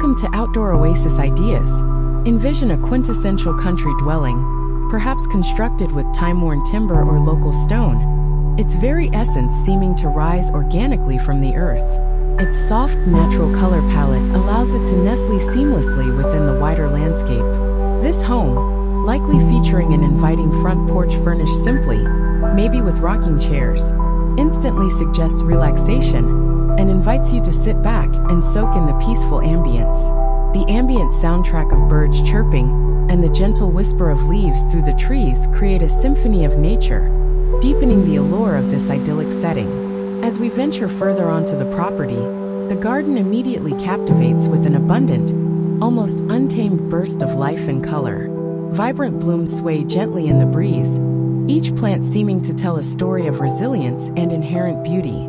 Welcome to Outdoor Oasis Ideas. Envision a quintessential country dwelling, perhaps constructed with time-worn timber or local stone, its very essence seeming to rise organically from the earth. Its soft, natural color palette allows it to nestle seamlessly within the wider landscape. This home, likely featuring an inviting front porch furnished simply, maybe with rocking chairs, instantly suggests relaxation and invites you to sit back and soak in the peaceful ambience. The ambient soundtrack of birds chirping and the gentle whisper of leaves through the trees create a symphony of nature, deepening the allure of this idyllic setting. As we venture further onto the property, the garden immediately captivates with an abundant, almost untamed burst of life and color. Vibrant blooms sway gently in the breeze, each plant seeming to tell a story of resilience and inherent beauty.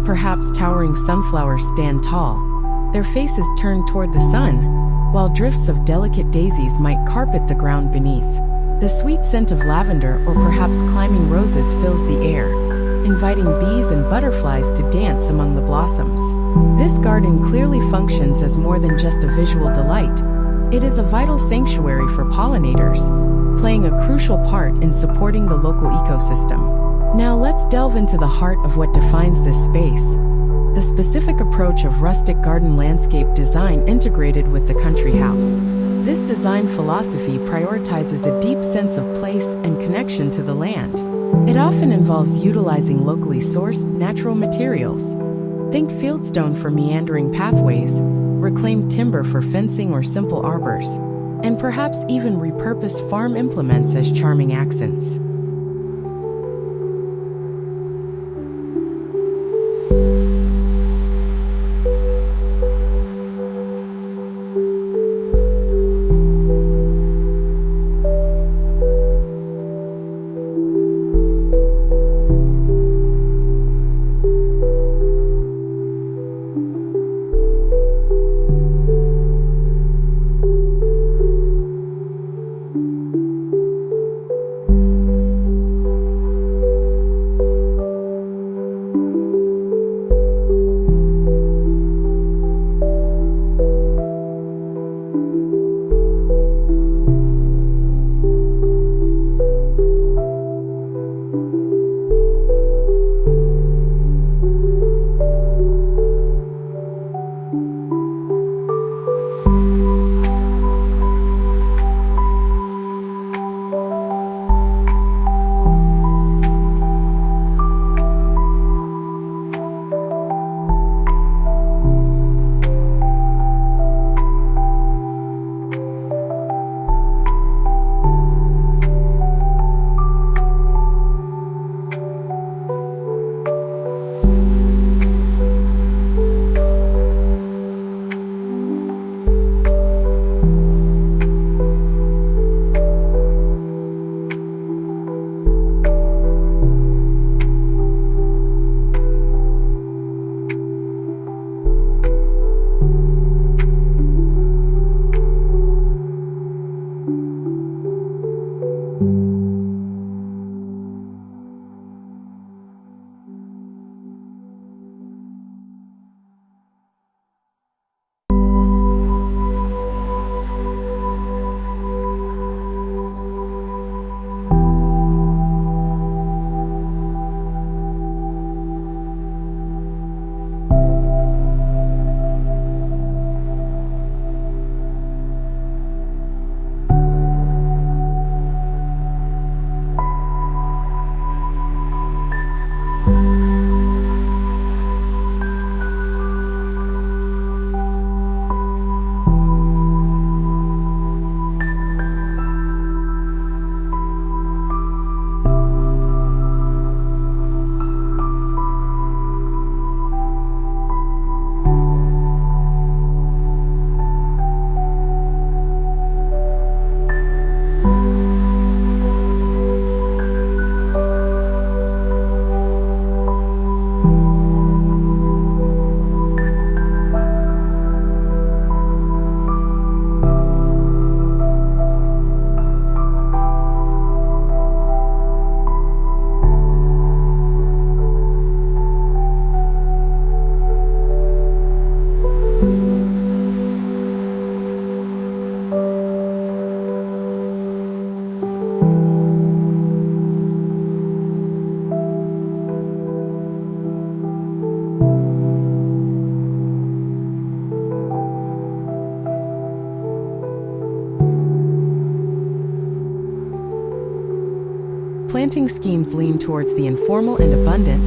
Perhaps towering sunflowers stand tall, their faces turned toward the sun, while drifts of delicate daisies might carpet the ground beneath. The sweet scent of lavender or perhaps climbing roses fills the air, inviting bees and butterflies to dance among the blossoms. This garden clearly functions as more than just a visual delight. It is a vital sanctuary for pollinators, playing a crucial part in supporting the local ecosystem. Now let's delve into the heart of what defines this space: the specific approach of rustic garden landscape design integrated with the country house. This design philosophy prioritizes a deep sense of place and connection to the land. It often involves utilizing locally sourced natural materials. Think fieldstone for meandering pathways, reclaimed timber for fencing or simple arbors, and perhaps even repurposed farm implements as charming accents. Planting schemes lean towards the informal and abundant,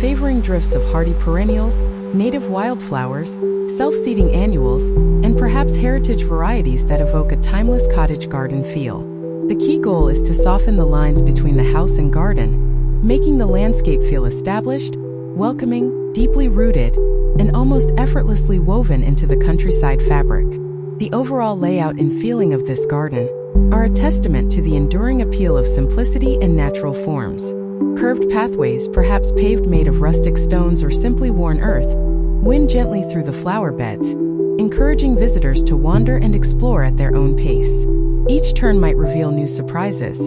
favoring drifts of hardy perennials, native wildflowers, self-seeding annuals, and perhaps heritage varieties that evoke a timeless cottage garden feel. The key goal is to soften the lines between the house and garden, making the landscape feel established, welcoming, deeply rooted, and almost effortlessly woven into the countryside fabric. The overall layout and feeling of this garden are a testament to the enduring appeal of simplicity and natural forms. Curved pathways, perhaps paved made of rustic stones or simply worn earth, wind gently through the flower beds, encouraging visitors to wander and explore at their own pace. Each turn might reveal new surprises.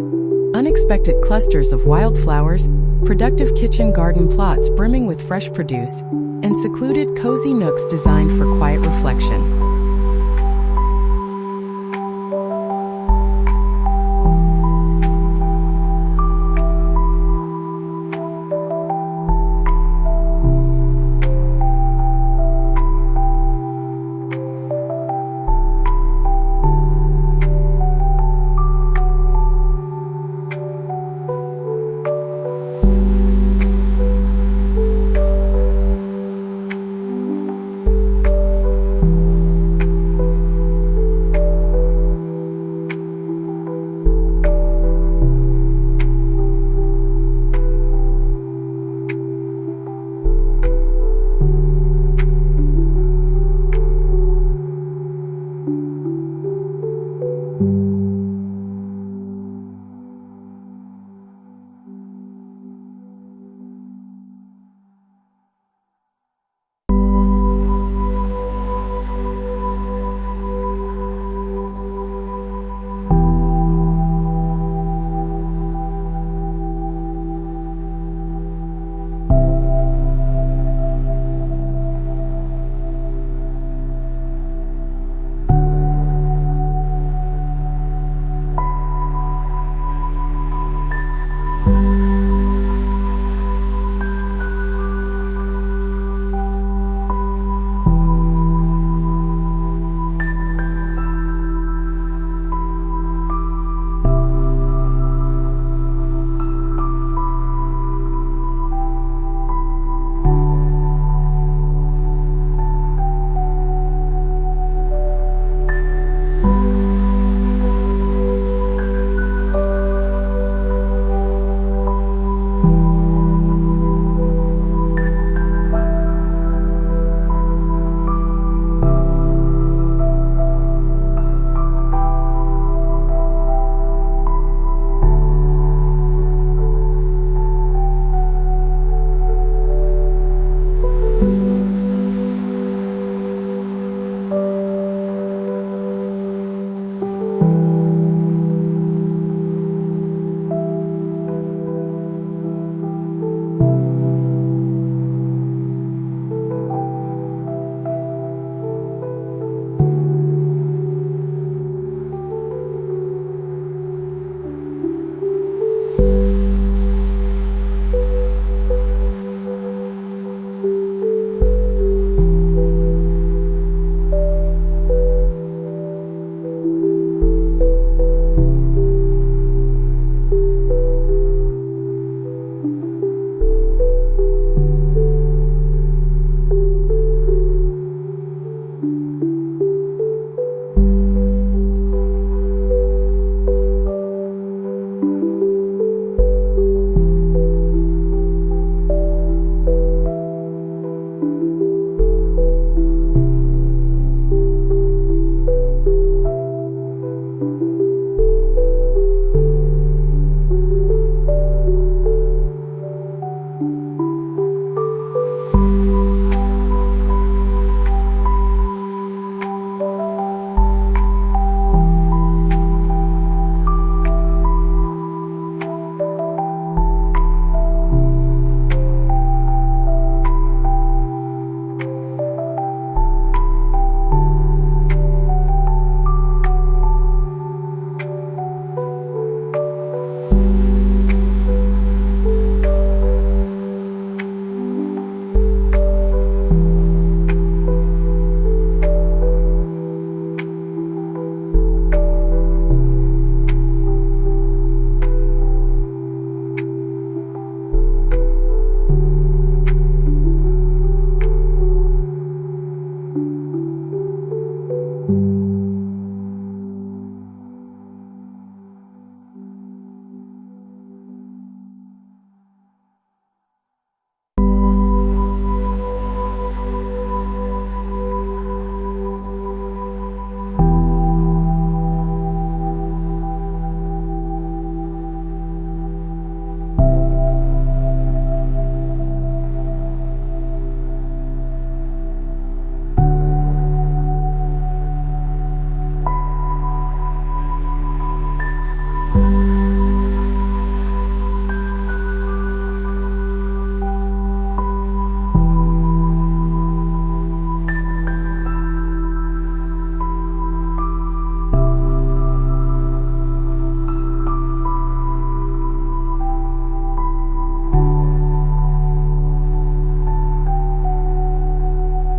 Unexpected clusters of wildflowers, productive kitchen garden plots brimming with fresh produce, and secluded cozy nooks designed for quiet reflection.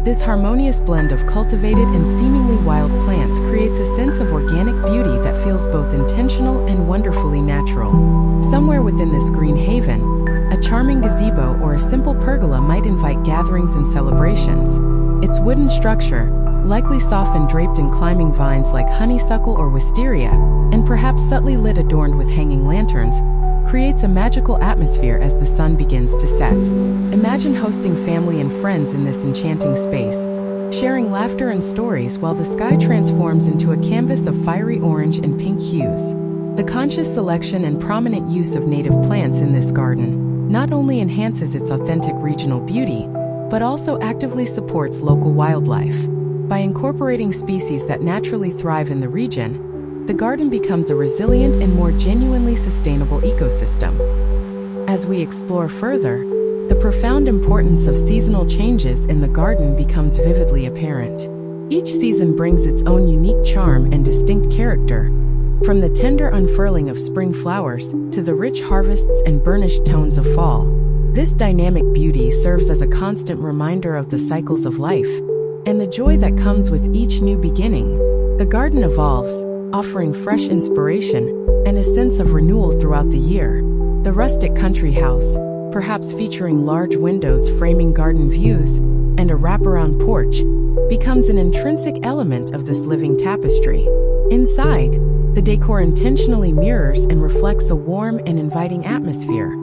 This harmonious blend of cultivated and seemingly wild plants creates a sense of organic beauty that feels both intentional and wonderfully natural. Somewhere within this green haven, a charming gazebo or a simple pergola might invite gatherings and celebrations. Its wooden structure, likely soft and draped in climbing vines like honeysuckle or wisteria, and perhaps subtly lit adorned with hanging lanterns, creates a magical atmosphere as the sun begins to set. Imagine hosting family and friends in this enchanting space, sharing laughter and stories while the sky transforms into a canvas of fiery orange and pink hues. The conscious selection and prominent use of native plants in this garden not only enhances its authentic regional beauty, but also actively supports local wildlife. By incorporating species that naturally thrive in the region, the garden becomes a resilient and more genuinely sustainable ecosystem. As we explore further, the profound importance of seasonal changes in the garden becomes vividly apparent. Each season brings its own unique charm and distinct character, from the tender unfurling of spring flowers to the rich harvests and burnished tones of fall. This dynamic beauty serves as a constant reminder of the cycles of life and the joy that comes with each new beginning. The garden evolves, offering fresh inspiration and a sense of renewal throughout the year. The rustic country house, perhaps featuring large windows framing garden views and a wraparound porch, becomes an intrinsic element of this living tapestry. Inside, the decor intentionally mirrors and reflects a warm and inviting atmosphere,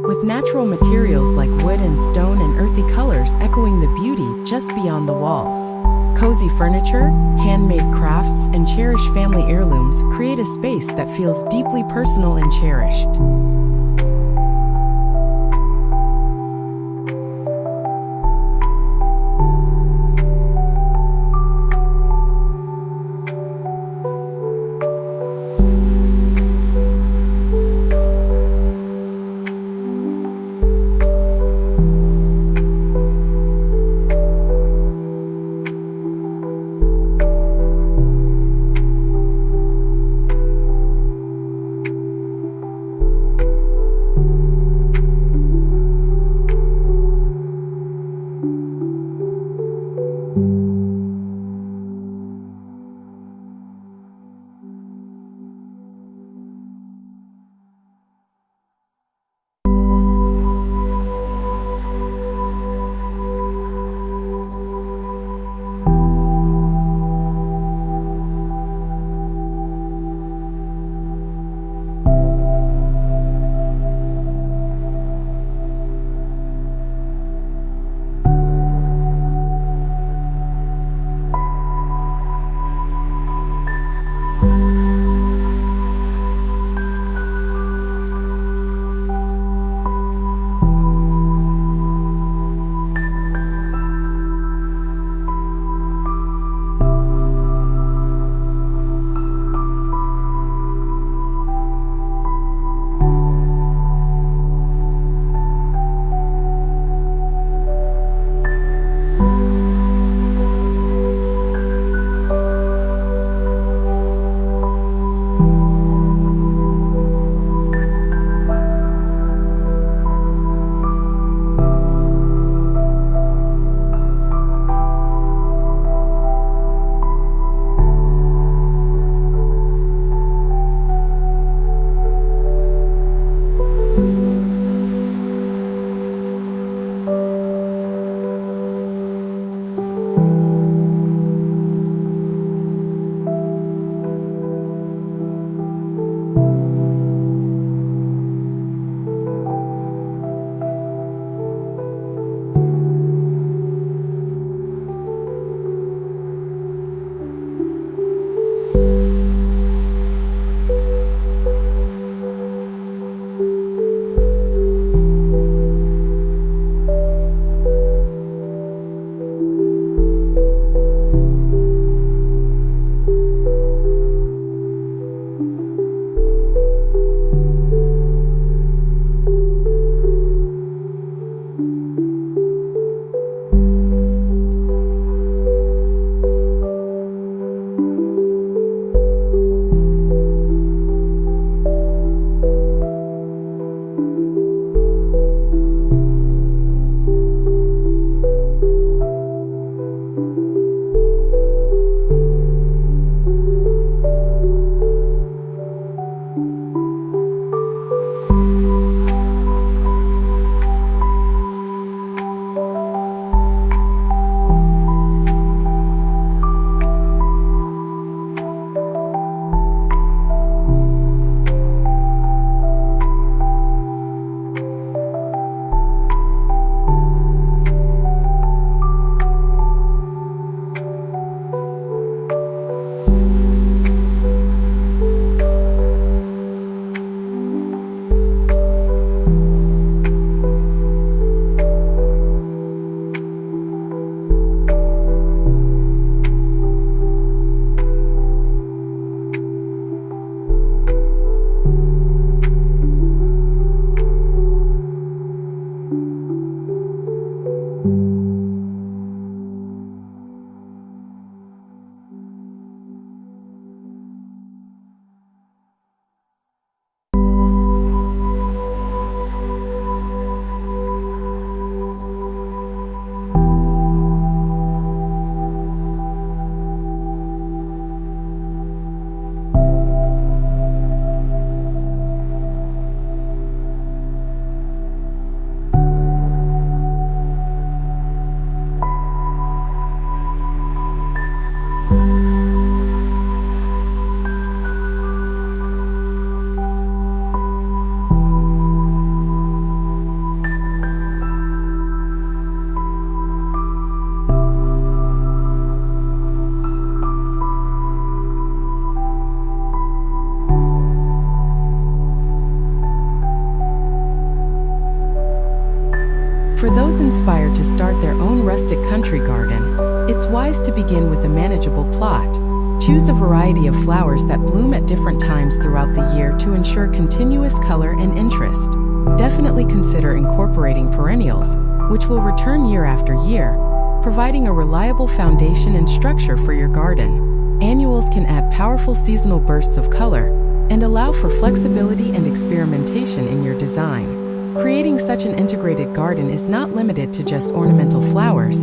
with natural materials like wood and stone and earthy colors echoing the beauty just beyond the walls. Cozy furniture, handmade crafts, and cherished family heirlooms create a space that feels deeply personal and cherished. those inspired to start their own rustic country garden, it's wise to begin with a manageable plot. Choose a variety of flowers that bloom at different times throughout the year to ensure continuous color and interest. Definitely consider incorporating perennials, which will return year after year, providing a reliable foundation and structure for your garden. Annuals can add powerful seasonal bursts of color and allow for flexibility and experimentation in your design. Creating such an integrated garden is not limited to just ornamental flowers.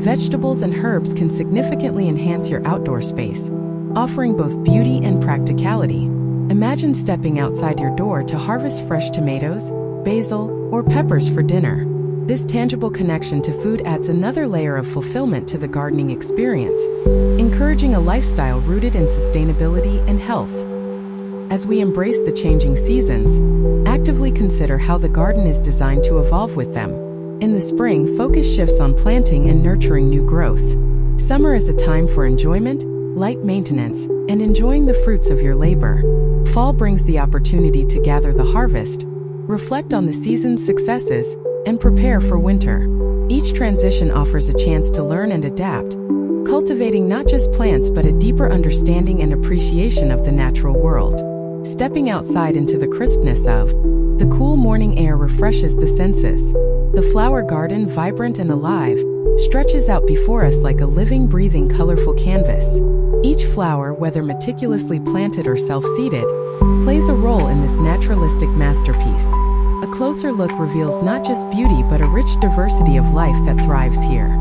Vegetables and herbs can significantly enhance your outdoor space, offering both beauty and practicality. Imagine stepping outside your door to harvest fresh tomatoes, basil, or peppers for dinner. This tangible connection to food adds another layer of fulfillment to the gardening experience, encouraging a lifestyle rooted in sustainability and health. As we embrace the changing seasons, actively consider how the garden is designed to evolve with them. In the spring, focus shifts on planting and nurturing new growth. Summer is a time for enjoyment, light maintenance, and enjoying the fruits of your labor. Fall brings the opportunity to gather the harvest, reflect on the season's successes, and prepare for winter. Each transition offers a chance to learn and adapt, cultivating not just plants but a deeper understanding and appreciation of the natural world. Stepping outside into the crispness of the cool morning air refreshes the senses. The flower garden, vibrant and alive, stretches out before us like a living, breathing, colorful canvas. Each flower, whether meticulously planted or self-seeded, plays a role in this naturalistic masterpiece. A closer look reveals not just beauty but a rich diversity of life that thrives here.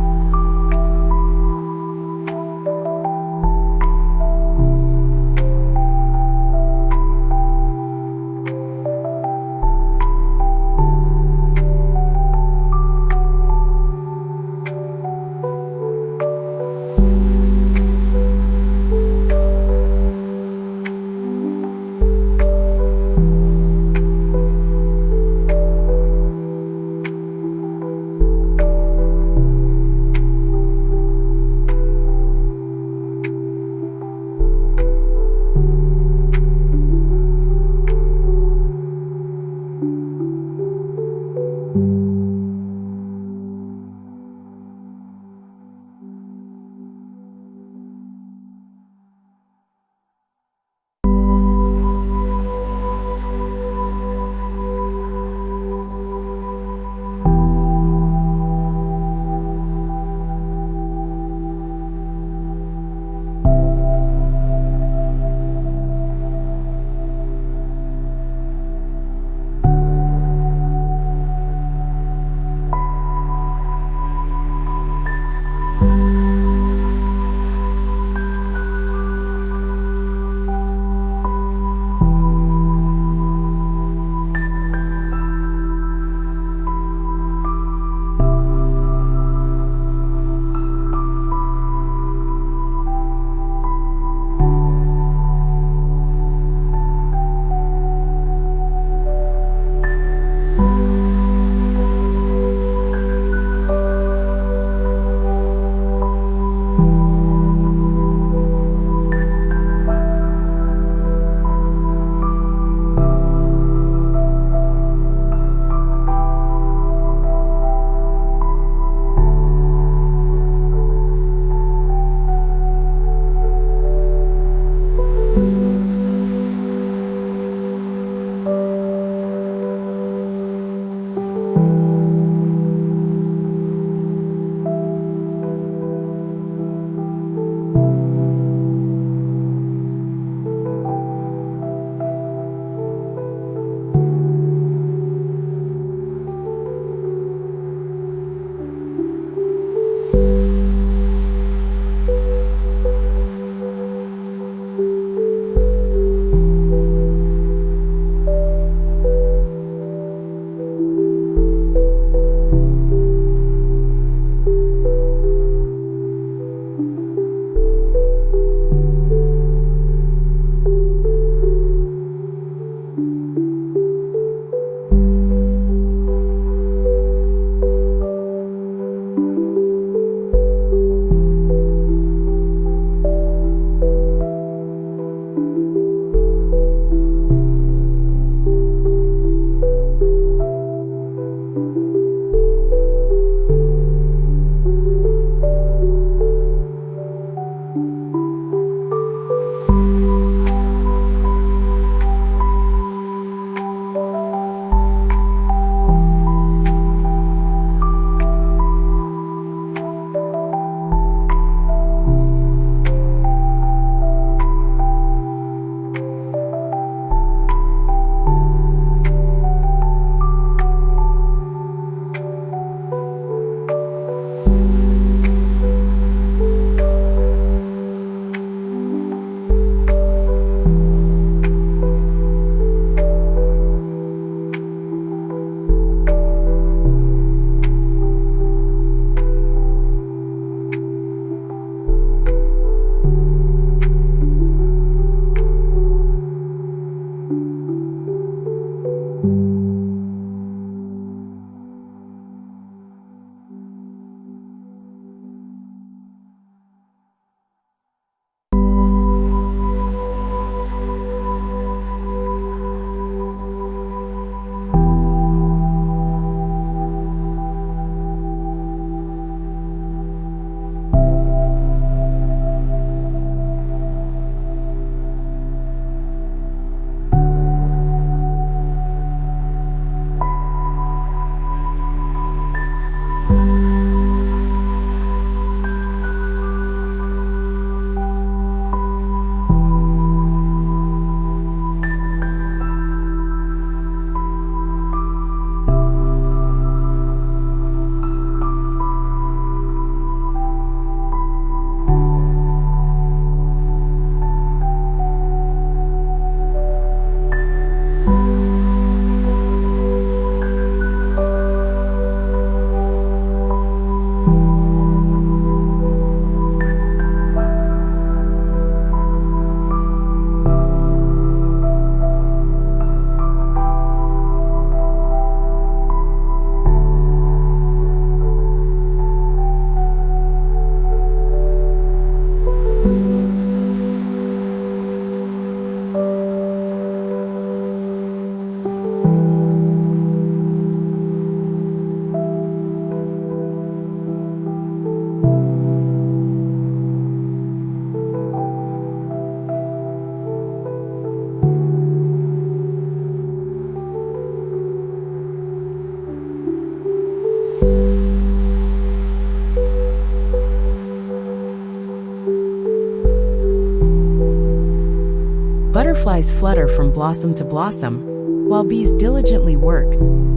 Butterflies flutter from blossom to blossom, while bees diligently work,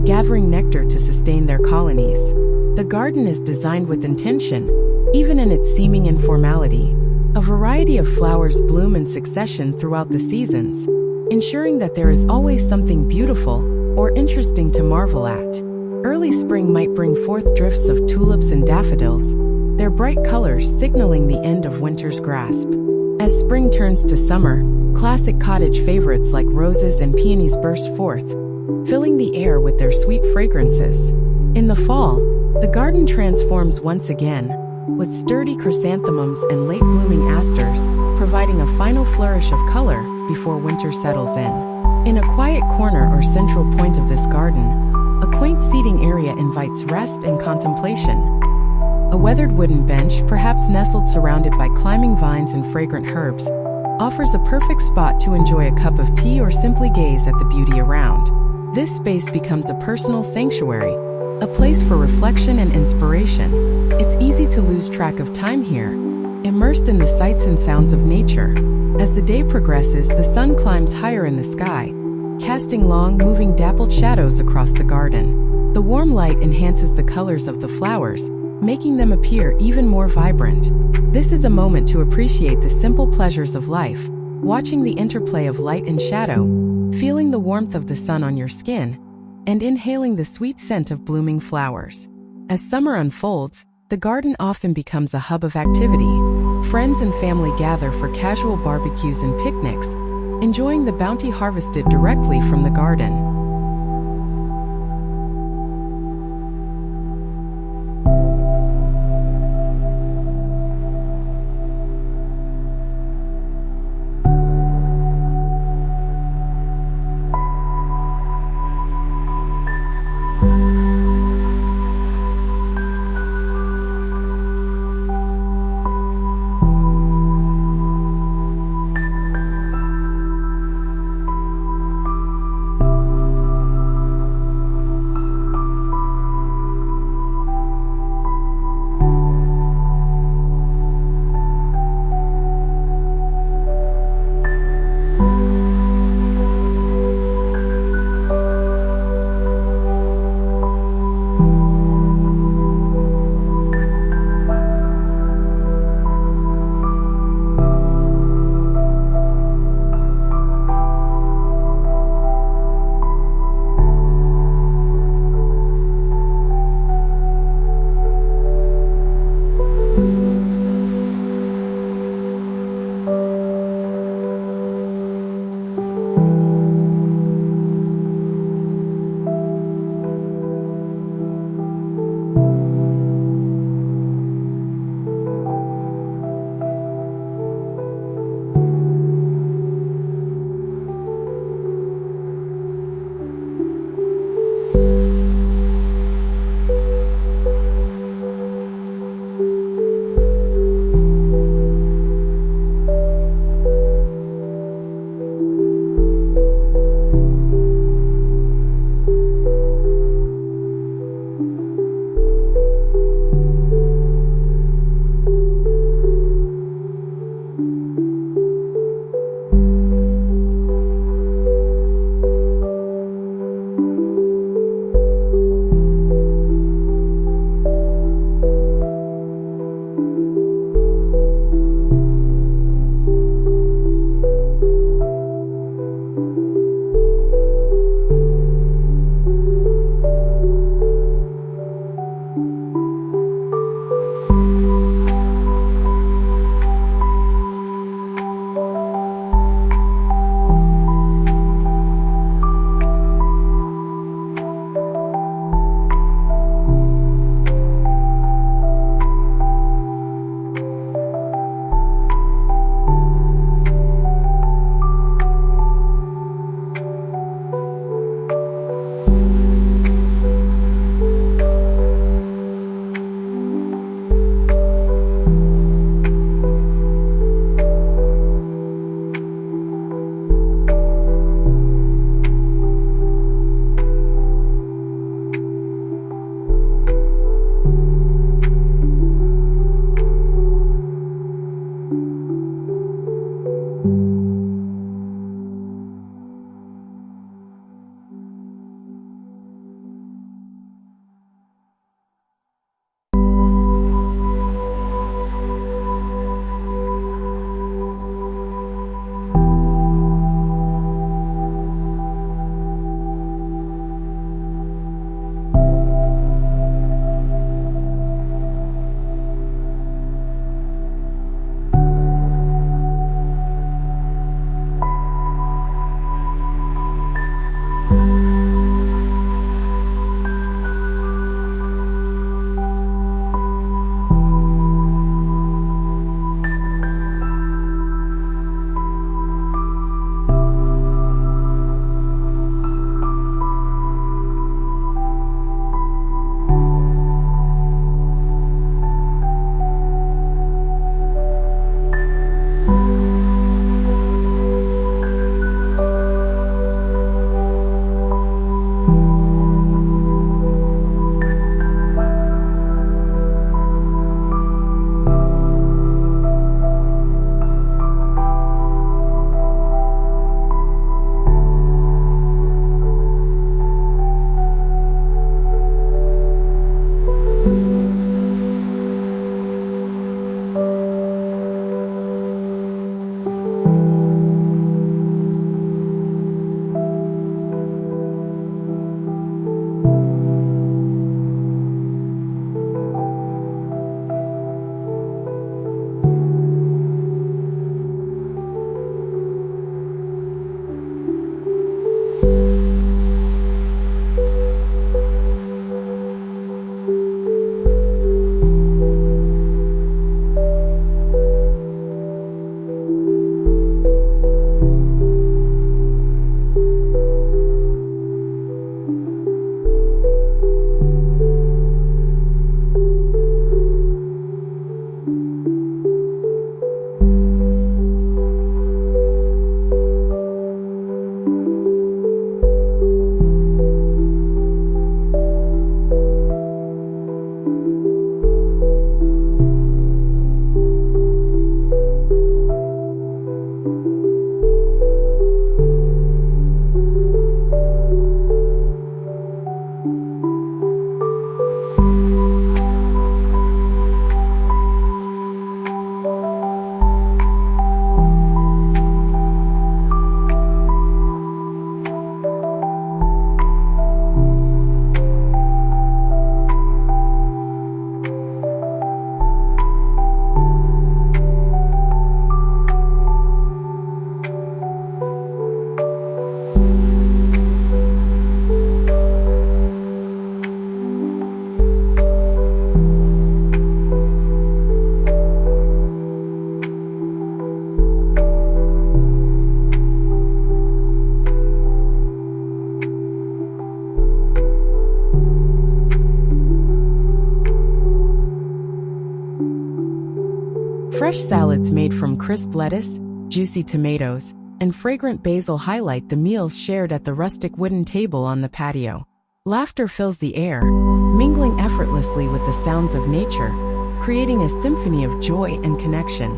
gathering nectar to sustain their colonies. The garden is designed with intention, even in its seeming informality. A variety of flowers bloom in succession throughout the seasons, ensuring that there is always something beautiful or interesting to marvel at. Early spring might bring forth drifts of tulips and daffodils, their bright colors signaling the end of winter's grasp. As spring turns to summer, classic cottage favorites like roses and peonies burst forth, filling the air with their sweet fragrances. In the fall, the garden transforms once again, with sturdy chrysanthemums and late-blooming asters, providing a final flourish of color before winter settles in. In a quiet corner or central point of this garden, a quaint seating area invites rest and contemplation. A weathered wooden bench, perhaps nestled surrounded by climbing vines and fragrant herbs, offers a perfect spot to enjoy a cup of tea or simply gaze at the beauty around. This space becomes a personal sanctuary, a place for reflection and inspiration. It's easy to lose track of time here, immersed in the sights and sounds of nature. As the day progresses, the sun climbs higher in the sky, casting long, moving dappled shadows across the garden. The warm light enhances the colors of the flowers, making them appear even more vibrant. This is a moment to appreciate the simple pleasures of life, watching the interplay of light and shadow, feeling the warmth of the sun on your skin, and inhaling the sweet scent of blooming flowers. As summer unfolds, the garden often becomes a hub of activity. Friends and family gather for casual barbecues and picnics, enjoying the bounty harvested directly from the garden. Fresh salads made from crisp lettuce, juicy tomatoes, and fragrant basil highlight the meals shared at the rustic wooden table on the patio. Laughter fills the air, mingling effortlessly with the sounds of nature, creating a symphony of joy and connection.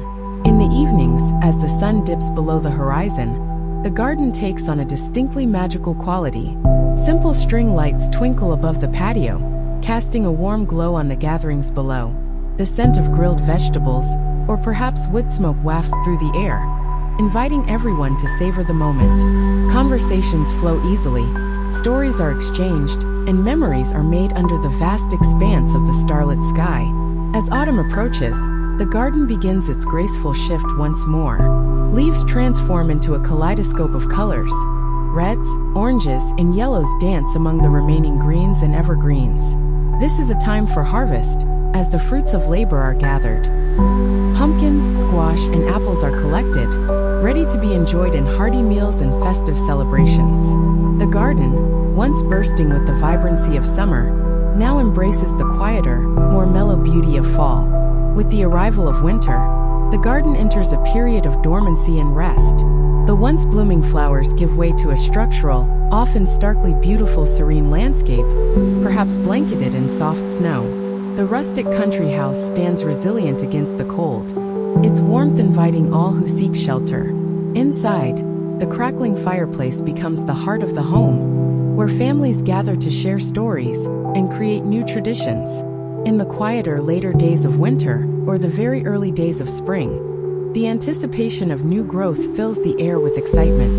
In the evenings, as the sun dips below the horizon, the garden takes on a distinctly magical quality. Simple string lights twinkle above the patio, casting a warm glow on the gatherings below. The scent of grilled vegetables, or perhaps wood smoke, wafts through the air, inviting everyone to savor the moment. Conversations flow easily, stories are exchanged, and memories are made under the vast expanse of the starlit sky. As autumn approaches, the garden begins its graceful shift once more. Leaves transform into a kaleidoscope of colors. Reds, oranges, and yellows dance among the remaining greens and evergreens. This is a time for harvest, as the fruits of labor are gathered. Pumpkins, squash, and apples are collected, ready to be enjoyed in hearty meals and festive celebrations. The garden, once bursting with the vibrancy of summer, now embraces the quieter, more mellow beauty of fall. With the arrival of winter, the garden enters a period of dormancy and rest. The once blooming flowers give way to a structural, often starkly beautiful serene landscape, perhaps blanketed in soft snow. The rustic country house stands resilient against the cold, its warmth inviting all who seek shelter. Inside, the crackling fireplace becomes the heart of the home, where families gather to share stories and create new traditions. In the quieter later days of winter, or the very early days of spring, the anticipation of new growth fills the air with excitement.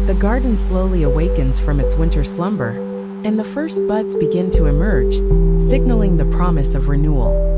The garden slowly awakens from its winter slumber, and the first buds begin to emerge, signaling the promise of renewal.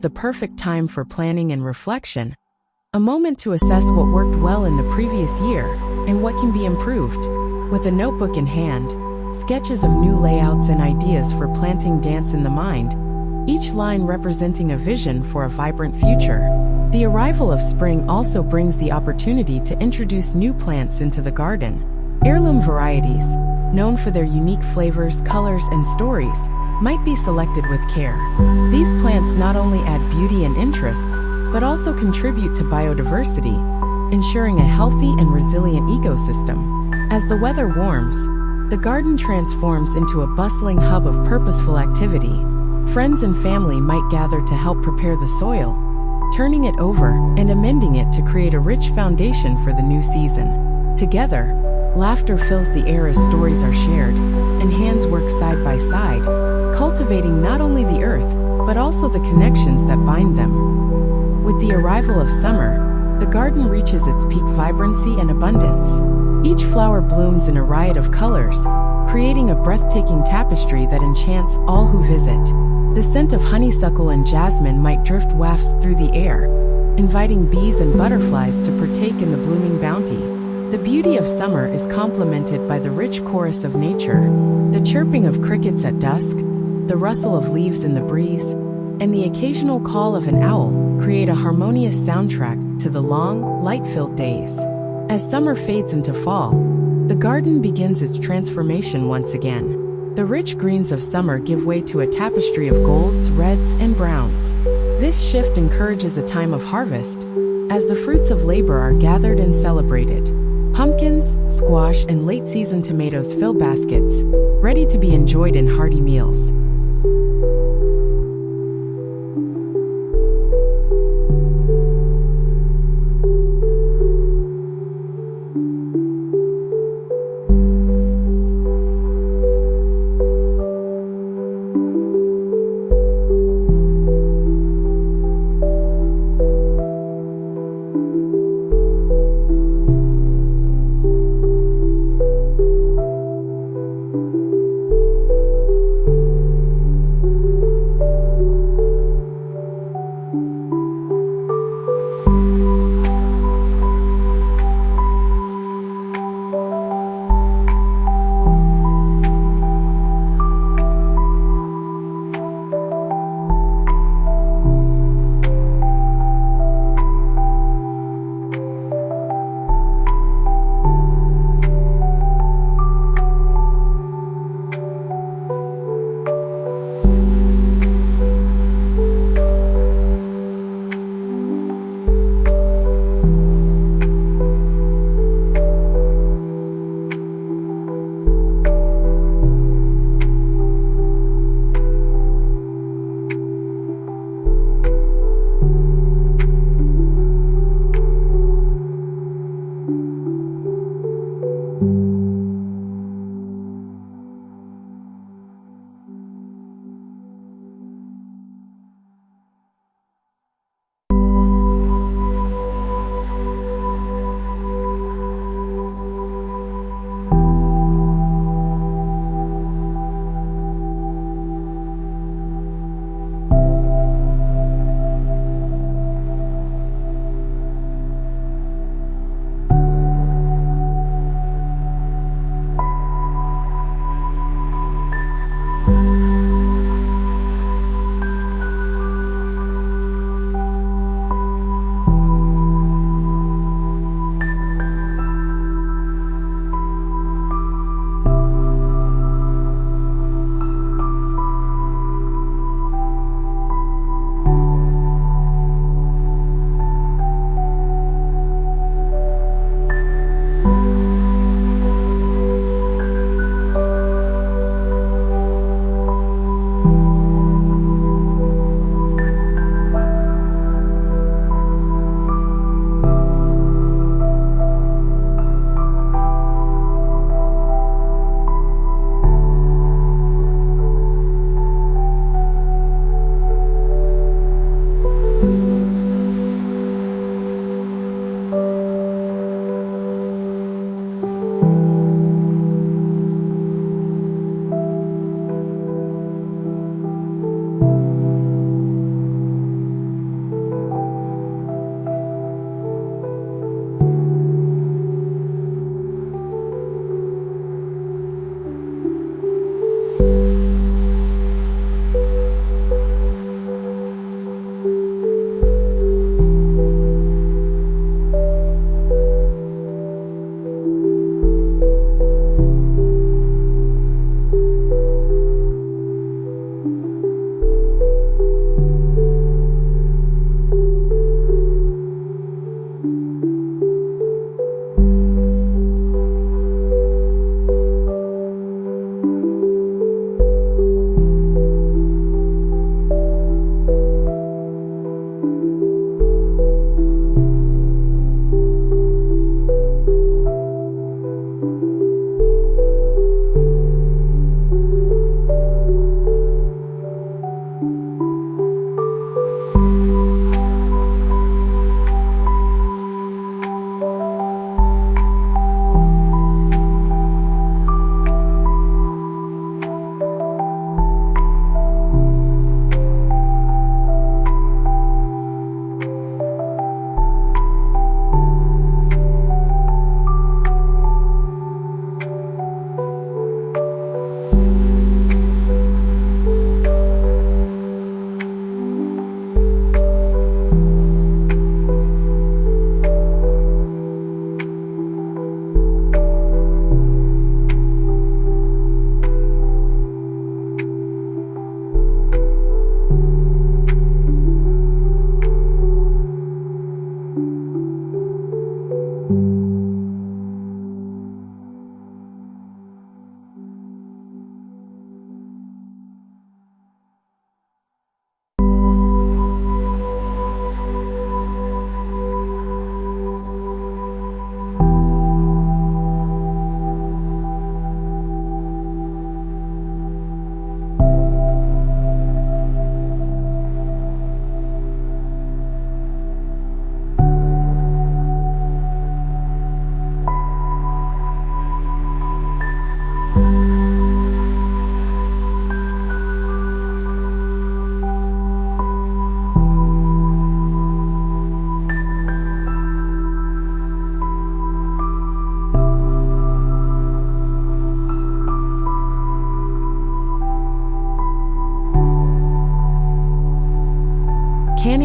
the perfect time for planning and reflection, a moment to assess what worked well in the previous year and what can be improved. With a notebook in hand, sketches of new layouts and ideas for planting dance in the mind, each line representing a vision for a vibrant future. The arrival of spring also brings the opportunity to introduce new plants into the garden. Heirloom varieties, known for their unique flavors, colors, and stories, might be selected with care. These plants not only add beauty and interest, but also contribute to biodiversity, ensuring a healthy and resilient ecosystem. As the weather warms, the garden transforms into a bustling hub of purposeful activity. Friends and family might gather to help prepare the soil, turning it over and amending it to create a rich foundation for the new season. Together, laughter fills the air as stories are shared, and hands work side by side, cultivating not only the earth, but also the connections that bind them. With the arrival of summer, the garden reaches its peak vibrancy and abundance. Each flower blooms in a riot of colors, creating a breathtaking tapestry that enchants all who visit. The scent of honeysuckle and jasmine might drift wafts through the air, inviting bees and butterflies to partake in the blooming bounty. The beauty of summer is complemented by the rich chorus of nature. The chirping of crickets at dusk, the rustle of leaves in the breeze, and the occasional call of an owl create a harmonious soundtrack to the long, light-filled days. As summer fades into fall, the garden begins its transformation once again. The rich greens of summer give way to a tapestry of golds, reds, and browns. This shift encourages a time of harvest, as the fruits of labor are gathered and celebrated. Pumpkins, squash, and late-season tomatoes fill baskets, ready to be enjoyed in hearty meals.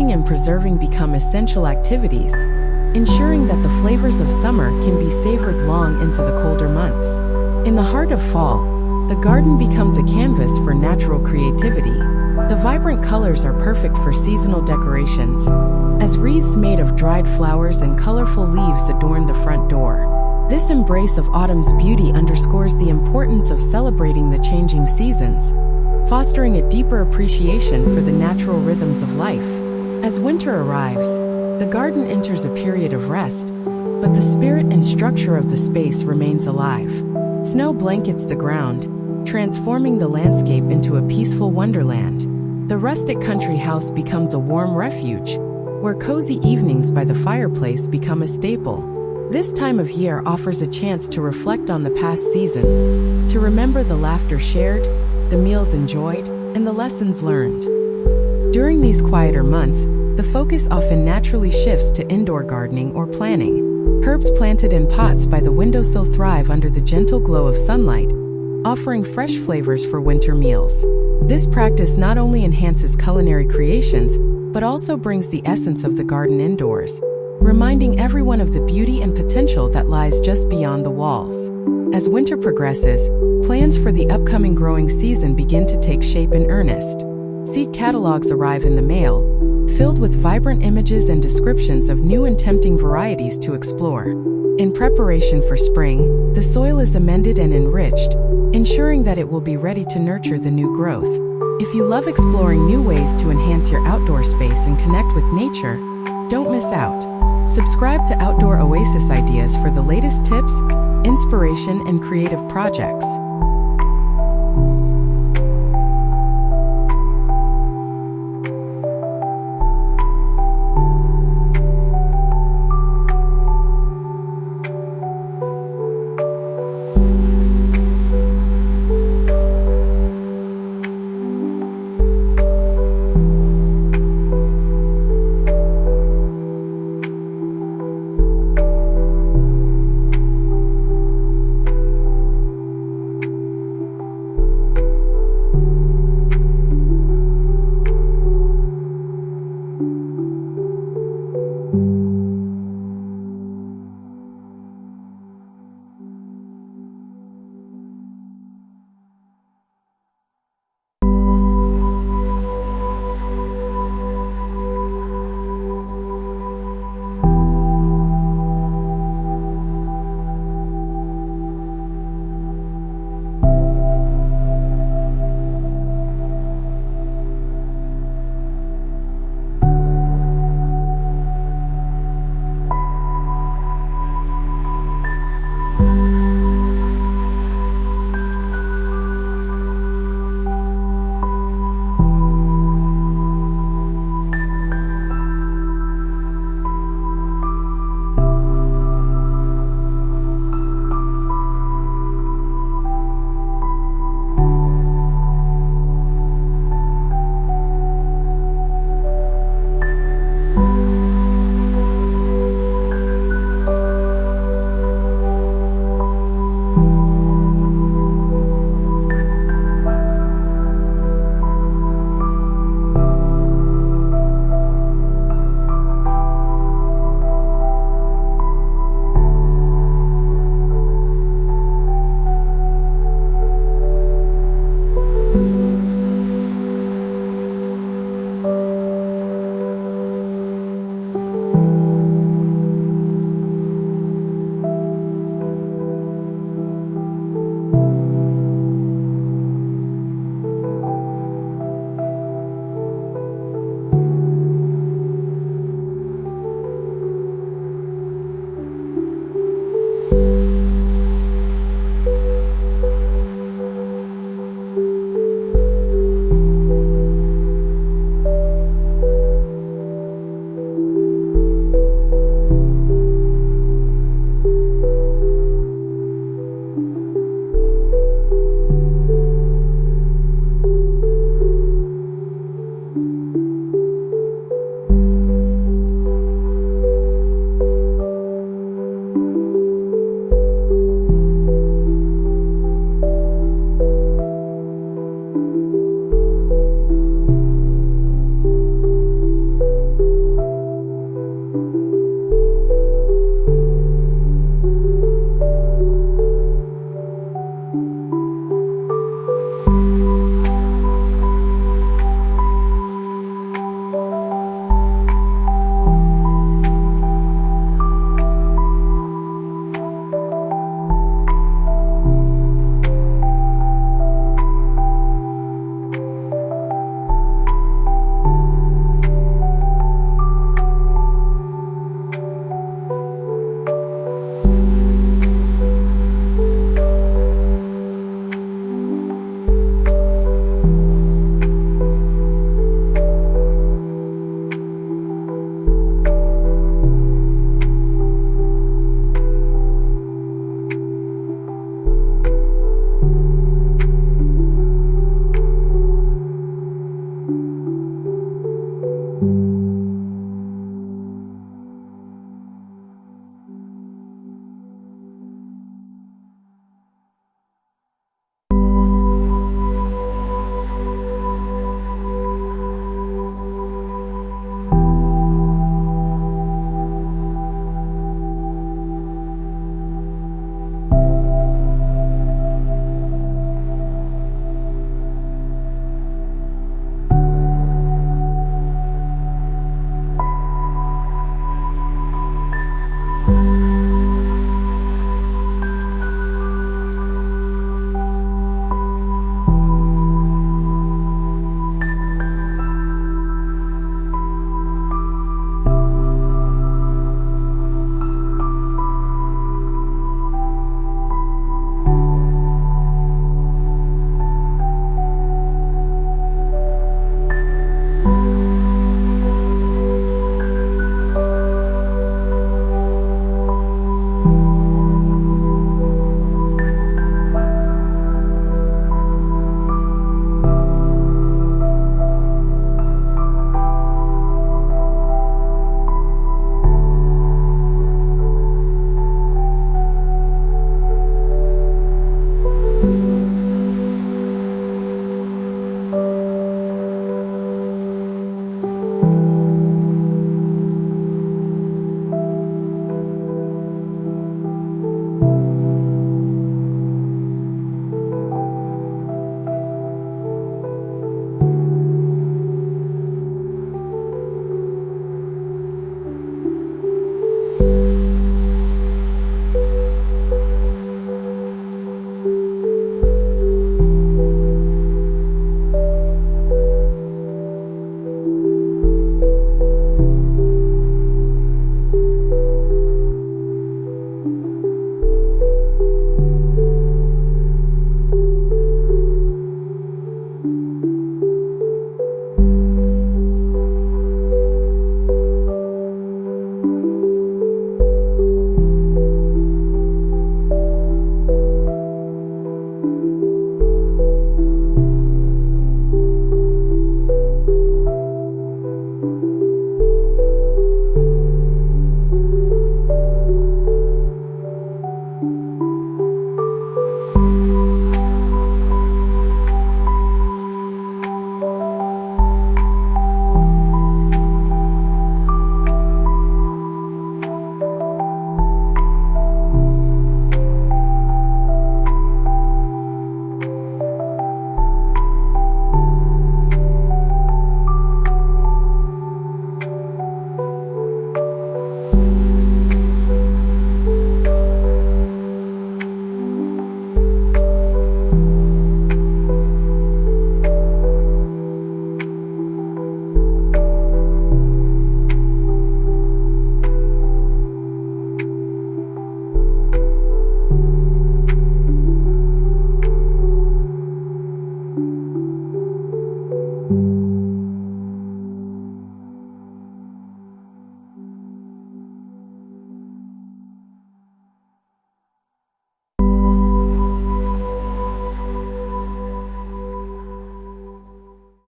pruning and preserving become essential activities, ensuring that the flavors of summer can be savored long into the colder months. In the heart of fall, the garden becomes a canvas for natural creativity. The vibrant colors are perfect for seasonal decorations, as wreaths made of dried flowers and colorful leaves adorn the front door. This embrace of autumn's beauty underscores the importance of celebrating the changing seasons, fostering a deeper appreciation for the natural rhythms of life. As winter arrives, the garden enters a period of rest, but the spirit and structure of the space remains alive. Snow blankets the ground, transforming the landscape into a peaceful wonderland. The rustic country house becomes a warm refuge, where cozy evenings by the fireplace become a staple. This time of year offers a chance to reflect on the past seasons, to remember the laughter shared, the meals enjoyed, and the lessons learned. During these quieter months, the focus often naturally shifts to indoor gardening or planning. Herbs planted in pots by the windowsill thrive under the gentle glow of sunlight, offering fresh flavors for winter meals. This practice not only enhances culinary creations, but also brings the essence of the garden indoors, reminding everyone of the beauty and potential that lies just beyond the walls. As winter progresses, plans for the upcoming growing season begin to take shape in earnest. Seed catalogs arrive in the mail, filled with vibrant images and descriptions of new and tempting varieties to explore. In preparation for spring, the soil is amended and enriched, ensuring that it will be ready to nurture the new growth. If you love exploring new ways to enhance your outdoor space and connect with nature, don't miss out. Subscribe to Outdoor Oasis Ideas for the latest tips, inspiration, and creative projects.